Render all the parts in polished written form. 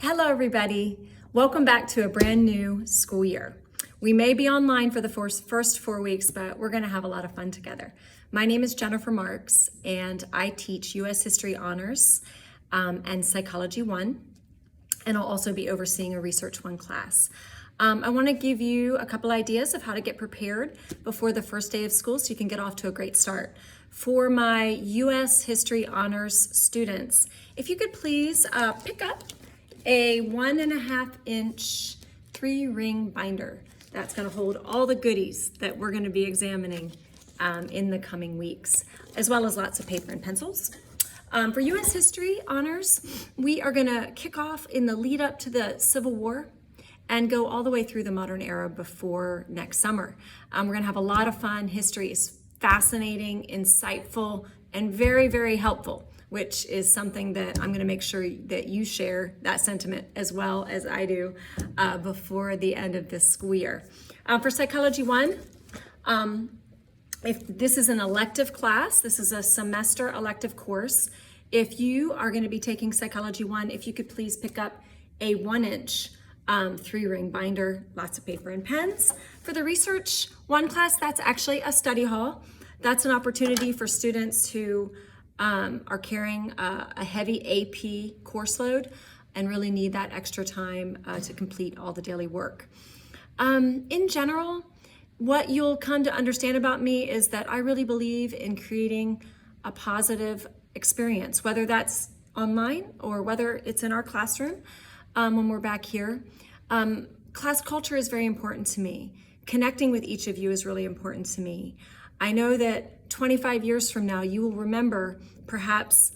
Hello, everybody. Welcome back to a brand new school year. We may be online for the first 4 weeks, but we're going to have a lot of fun together. My name is Jennifer Marks, and I teach U.S. History Honors and Psychology 1, and I'll also be overseeing a Research 1 class. I want to give you a couple ideas of how to get prepared before the first day of school so you can get off to a great start. For my U.S. History Honors students, if you could please pick up a 1.5-inch 3-ring binder that's going to hold all the goodies that we're going to be examining in the coming weeks, as well as lots of paper and pencils. For U.S. History Honors, we are going to kick off in the lead up to the Civil War and go all the way through the modern era before next summer. We're going to have a lot of fun. History is fascinating, insightful, and very, very helpful, which is something that I'm going to make sure that you share that sentiment as well as I do before the end of this school year. For Psychology 1, if this is an elective class, this is a semester elective course. If you are going to be taking Psychology 1, if you could please pick up a 1-inch 3-ring binder, lots of paper and pens. For the Research 1 class, that's actually a study hall. That's an opportunity for students who are carrying a heavy AP course load and really need that extra time to complete all the daily work. In general, what you'll come to understand about me is that I really believe in creating a positive experience, whether that's online or whether it's in our classroom when we're back here. Class culture is very important to me. Connecting with each of you is really important to me. I know that 25 years from now, you will remember perhaps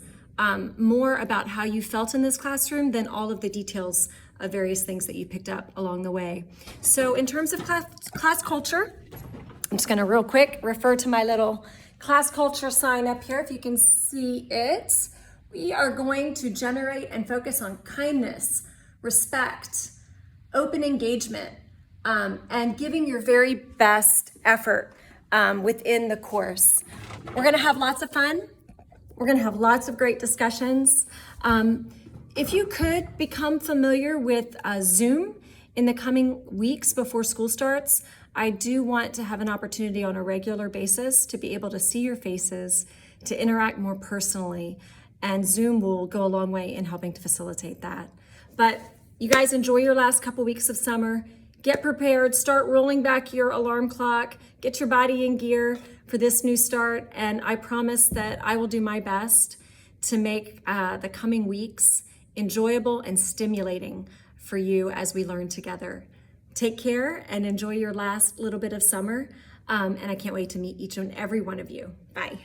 more about how you felt in this classroom than all of the details of various things that you picked up along the way. So in terms of class culture, I'm just gonna real quick refer to my little class culture sign up here, if you can see it. We are going to generate and focus on kindness, respect, open engagement, and giving your very best effort within the course. We're gonna have lots of fun. We're gonna have lots of great discussions. If you could become familiar with Zoom in the coming weeks before school starts, I do want to have an opportunity on a regular basis to be able to see your faces, to interact more personally, and Zoom will go a long way in helping to facilitate that. But you guys enjoy your last couple weeks of summer. Get prepared, start rolling back your alarm clock, get your body in gear for this new start, and I promise that I will do my best to make the coming weeks enjoyable and stimulating for you as we learn together. Take care and enjoy your last little bit of summer, and I can't wait to meet each and every one of you. Bye.